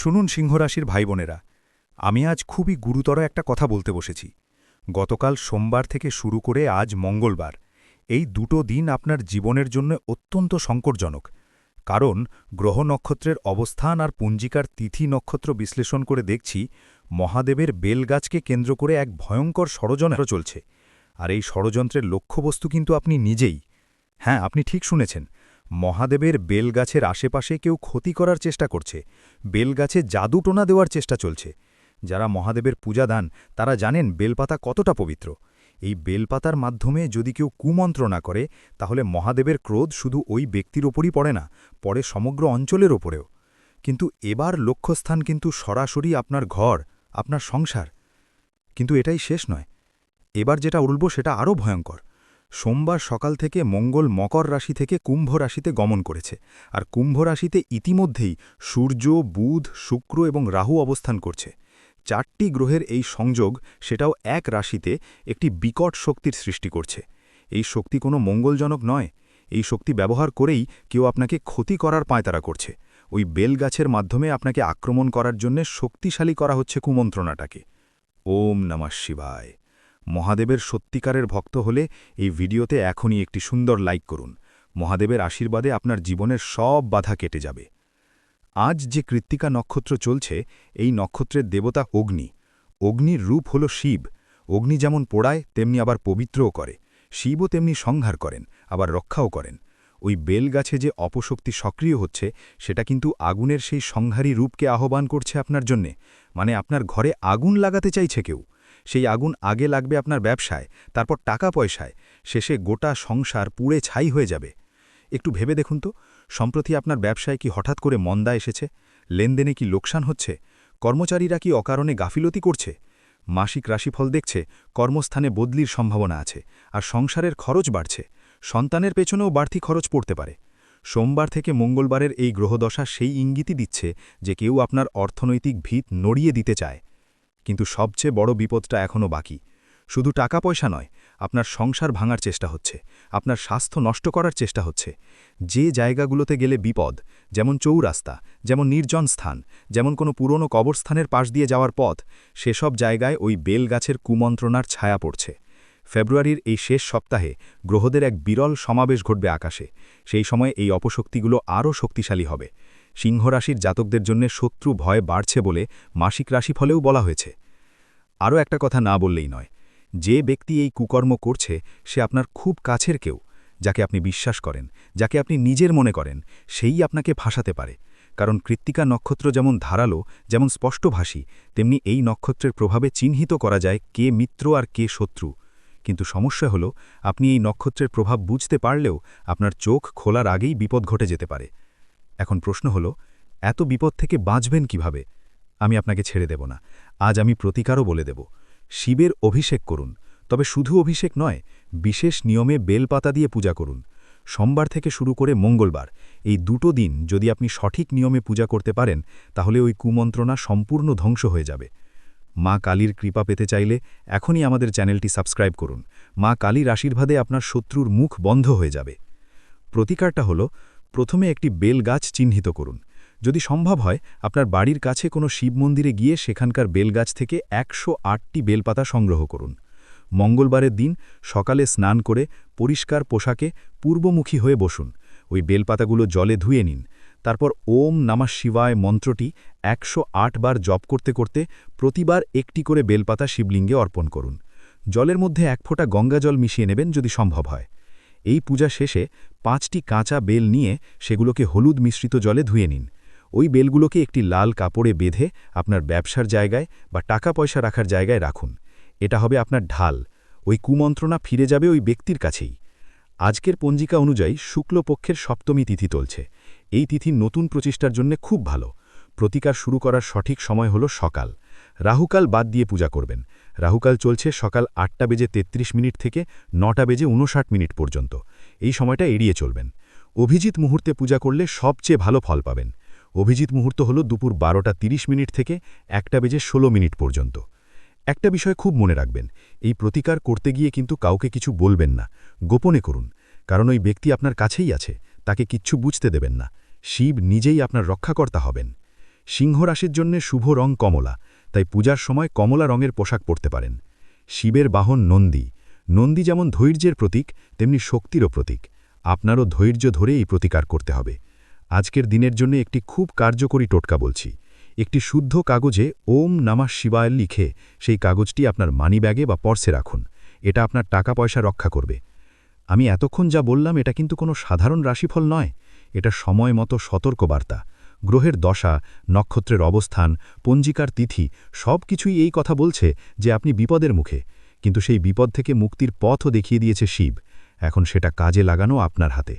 শুনুন সিংহরাশির ভাই বোনেরা, আমি আজ খুবই গুরুতর একটা কথা বলতে বসেছি। গতকাল সোমবার থেকে শুরু করে আজ মঙ্গলবার, এই দুটো দিন আপনার জীবনের জন্য অত্যন্ত সংকটজনক। কারণ গ্রহ নক্ষত্রের অবস্থান আর পুঞ্জিকার তিথি নক্ষত্র বিশ্লেষণ করে দেখছি মহাদেবের বেলগাছকে কেন্দ্র করে এক ভয়ঙ্কর ষড়যন্ত্র চলছে। আর এই ষড়যন্ত্রের লক্ষ্যবস্তু কিন্তু আপনি নিজেই। হ্যাঁ, আপনি ঠিক শুনেছেন, মহাদেবের বেলগাছের আশেপাশে কেউ ক্ষতি করার চেষ্টা করছে, বেলগাছে জাদুটোনা দেওয়ার চেষ্টা চলছে। যারা মহাদেবের পূজা দেন তারা জানেন বেলপাতা কতটা পবিত্র। এই বেলপাতার মাধ্যমে যদি কেউ কুমন্ত্রণা করে, তাহলে মহাদেবের ক্রোধ শুধু ওই ব্যক্তির ওপরই পড়ে না, পড়ে সমগ্র অঞ্চলের ওপরেও। কিন্তু এবার লক্ষ্যস্থান কিন্তু সরাসরি আপনার ঘর, আপনার সংসার। কিন্তু এটাই শেষ নয়, এবার যেটা উড়ব সেটা আরও ভয়ঙ্কর। সোমবার সকাল থেকে মঙ্গল মকর রাশি থেকে কুম্ভ রাশিতে গমন করেছে, আর কুম্ভ রাশিতে ইতিমধ্যেই সূর্য, বুধ, শুক্র এবং রাহু অবস্থান করছে। 4টি গ্রহের এই সংযোগ, সেটাও এক রাশিতে, একটি বিকট শক্তির সৃষ্টি করছে। এই শক্তি কোনো মঙ্গলজনক নয়। এই শক্তি ব্যবহার করেই কেউ আপনাকে ক্ষতি করার পায়তারা করছে। ওই বেলগাছের মাধ্যমে আপনাকে আক্রমণ করার জন্য শক্তিশালী করা হচ্ছে কুমন্ত্রণাটাকে। ওম নমঃ শিবায়। মহাদেবের সত্যিকারের ভক্ত হলে এই ভিডিওতে এখনই একটি সুন্দর লাইক করুন। মহাদেবের আশীর্বাদে আপনার জীবনের সব বাধা কেটে যাবে। আজ যে কৃত্তিকা নক্ষত্র চলছে, এই নক্ষত্রের দেবতা অগ্নি। অগ্নির রূপ হল শিব। অগ্নি যেমন পোড়ায় তেমনি আবার পবিত্রও করে। শিবও তেমনি সংহার করেন, আবার রক্ষাও করেন। ওই বেলগাছে যে অপশক্তি সক্রিয় হচ্ছে, সেটা কিন্তু আগুনের সেই সংহারী রূপকে আহ্বান করছে আপনার জন্যে। মানে আপনার ঘরে আগুন লাগাতে চাইছে কেউ। সেই আগুন আগে লাগবে আপনার ব্যবসায়, তারপর টাকা পয়সায়, শেষে গোটা সংসার পুড়ে ছাই হয়ে যাবে। একটু ভেবে দেখুন তো, সম্প্রতি আপনার ব্যবসায় কি হঠাৎ করে মন্দা এসেছে? লেনদেনে কি লোকসান হচ্ছে? কর্মচারীরা কি অকারণে গাফিলতি করছে? মাসিক রাশিফল দেখছে কর্মস্থানে বদলির সম্ভাবনা আছে, আর সংসারের খরচ বাড়ছে। সন্তানের পেছনেও বাড়তি খরচ পড়তে পারে। সোমবার থেকে মঙ্গলবারের এই গ্রহদশা সেই ইঙ্গিতই দিচ্ছে যে কেউ আপনার অর্থনৈতিক ভিত নড়িয়ে দিতে চায়। কিন্তু সবচেয়ে বড় বিপদটা এখনও বাকি। শুধু টাকা পয়সা নয়, আপনার সংসার ভাঙার চেষ্টা হচ্ছে, আপনার স্বাস্থ্য নষ্ট করার চেষ্টা হচ্ছে। যে জায়গাগুলোতে গেলে বিপদ, যেমন চৌরাস্তা, যেমন নির্জন স্থান, যেমন কোনো পুরনো কবরস্থানের পাশ দিয়ে যাওয়ার পথ, সেসব জায়গায় ওই বেলগাছের কুমন্ত্রণার ছায়া পড়ছে। ফেব্রুয়ারির এই শেষ সপ্তাহে গ্রহদের এক বিরল সমাবেশ ঘটবে আকাশে। সেই সময় এই অপশক্তিগুলো আরও শক্তিশালী হবে। সিংহরাশির জাতকদের জন্য শত্রু ভয় বাড়ছে বলে মাসিক রাশিফলেও বলা হয়েছে। আরও একটা কথা না বললেই নয়, যে ব্যক্তি এই কুকর্ম করছে সে আপনার খুব কাছের কেউ। যাকে আপনি বিশ্বাস করেন, যাকে আপনি নিজের মনে করেন, সেই আপনাকে ফাঁসাতে পারে। কারণ কৃত্তিকা নক্ষত্র যেমন ধারালো, যেমন স্পষ্টভাষী, তেমনি এই নক্ষত্রের প্রভাবে চিহ্নিত করা যায় কে মিত্র আর কে শত্রু। কিন্তু সমস্যা হলো, আপনি এই নক্ষত্রের প্রভাব বুঝতে পারলেও আপনার চোখ খোলার আগেই বিপদ ঘটে যেতে পারে। এখন প্রশ্ন হলো, এত বিপদ থেকে বাঁচবেন কিভাবে? আমি আপনাকে ছেড়ে দেব না। আজ আমি প্রতিকারও বলে দেব। শিবের অভিষেক করুন, তবে শুধু অভিষেক নয়, বিশেষ নিয়মে বেলপাতা দিয়ে পূজা করুন। সোমবার থেকে শুরু করে মঙ্গলবার, এই দুটো দিন যদি আপনি সঠিক নিয়মে পূজা করতে পারেন, তাহলে ওই কুমন্ত্রণা সম্পূর্ণ ধ্বংস হয়ে যাবে। মা কালীর কৃপা পেতে চাইলে এখনই আমাদের চ্যানেলটি সাবস্ক্রাইব করুন। মা কালীর আশীর্বাদে আপনার শত্রুর মুখ বন্ধ হয়ে যাবে। প্রতিকারটা হলো, প্রথমে একটি বেল গাছ চিহ্নিত করুন। যদি সম্ভব হয়, আপনার বাড়ির কাছে কোনো শিব মন্দিরে গিয়ে সেখানকার বেলগাছ থেকে 108টি বেলপাতা সংগ্রহ করুন। মঙ্গলবারের দিন সকালে স্নান করে পরিষ্কার পোশাকে পূর্বমুখী হয়ে বসুন। ওই বেলপাতাগুলো জলে ধুয়ে নিন। তারপর ওম নমঃ শিবায় মন্ত্রটি 108 বার জপ করতে করতে প্রতিবার একটি করে বেলপাতা শিবলিঙ্গে অর্পণ করুন। জলের মধ্যে 1 ফোঁটা গঙ্গাজল মিশিয়ে নেবেন যদি সম্ভব হয়। এই পূজা শেষে 5টি কাঁচা বেল নিয়ে সেগুলোকে হলুদ মিশ্রিত জলে ধুয়ে নিন। ওই বেলগুলোকে একটি লাল কাপড়ে বেঁধে আপনার ব্যবসার জায়গায় বা টাকা পয়সা রাখার জায়গায় রাখুন। এটা হবে আপনার ঢাল। ওই কুমন্ত্রণা ফিরে যাবে ওই ব্যক্তির কাছেই। আজকের পঞ্জিকা অনুযায়ী শুক্লপক্ষের সপ্তমী তিথি চলছে। এই তিথি নতুন প্রচেষ্টার জন্য খুব ভালো। প্রতিকার শুরু করার সঠিক সময় হলো সকাল। রাহুকাল বাদ দিয়ে পূজা করবেন। রাহুকাল চলছে সকাল 8:33 থেকে 9:59 পর্যন্ত। এই সময়টা এড়িয়ে চলবেন। অভিজিৎ মুহূর্তে পূজা করলে সবচেয়ে ভালো ফল পাবেন। অভিজিৎ মুহূর্ত হল দুপুর 12:30 থেকে 1:16 পর্যন্ত। একটা বিষয় খুব মনে রাখবেন, এই প্রতিকার করতে গিয়ে কিন্তু কাউকে কিছু বলবেন না, গোপনে করুন। কারণ ওই ব্যক্তি আপনার কাছেই আছে, তাকে কিচ্ছু বুঝতে দেবেন না। শিব নিজেই আপনার রক্ষাকর্তা হবেন। সিংহ রাশির জন্য শুভ রং কমলা, তাই পূজার সময় কমলা রঙের পোশাক পরতে পারেন। শিবের বাহন নন্দী। নন্দী যেমন ধৈর্যের প্রতীক, তেমনি শক্তিরও প্রতীক। আপনারও ধৈর্য ধরে এই প্রতিকার করতে হবে। আজকের দিনের জন্য একটি খুব কার্যকরী টোটকা বলছি। একটি শুদ্ধ কাগজে ওম নমঃ শিবায় লিখে সেই কাগজটি আপনার মানিব্যাগে বা পর্সে রাখুন। এটা আপনার টাকা পয়সা রক্ষা করবে। আমি এতক্ষণ যা বললাম এটা কিন্তু কোনো সাধারণ রাশিফল নয়, এটা সময় মতো সতর্কবার্তা। গ্রহের দশা, নক্ষত্রের অবস্থান, পঞ্জিকার তিথি সব কিছুই এই কথা বলছে যে আপনি বিপদের মুখে, কিন্তু সেই বিপদ থেকে মুক্তির পথও দেখিয়ে দিয়েছে শিব। এখন সেটা কাজে লাগানো আপনার হাতে।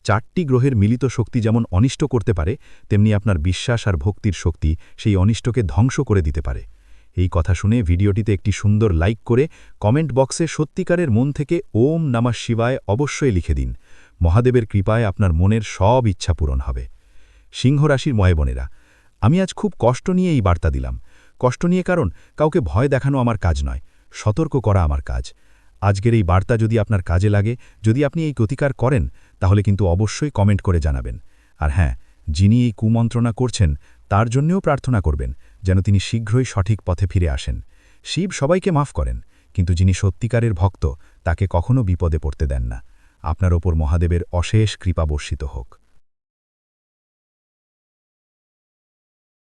4টি গ্রহের মিলিত শক্তি যেমন অনিষ্ট করতে পারে, তেমনি আপনার বিশ্বাস আর ভক্তির শক্তি সেই অনিষ্টকে ধ্বংস করে দিতে পারে। এই কথা শুনে ভিডিওটিতে একটি সুন্দর লাইক করে কমেন্ট বক্সে সত্যিকারের মন থেকে ওম নমঃ শিবায় অবশ্যই লিখে দিন। মহাদেবের কৃপায় আপনার মনের সব ইচ্ছা পূরণ হবে। সিংহ রাশির ময়েবনেরা, আমি আজ খুব কষ্ট নিয়ে এই বার্তা দিলাম। কষ্ট নিয়ে কারণ কাউকে ভয় দেখানো আমার কাজ নয়, সতর্ক করা আমার কাজ। আজকের এই বার্তা যদি আপনার কাজে লাগে, যদি আপনি এই প্রতিকার করেন, তাহলে কিন্তু অবশ্যই কমেন্ট করে জানাবেন। আর হ্যাঁ, যিনি এই কুমন্ত্রণা করছেন তার জন্যও প্রার্থনা করবেন যেন তিনি শীঘ্রই সঠিক পথে ফিরে আসেন। শিব সবাইকে মাফ করেন, কিন্তু যিনি সত্যিকারের ভক্ত তাকে কখনো বিপদে পড়তে দেন না। আপনার ওপর মহাদেবের অশেষ কৃপা বর্ষিত হোক।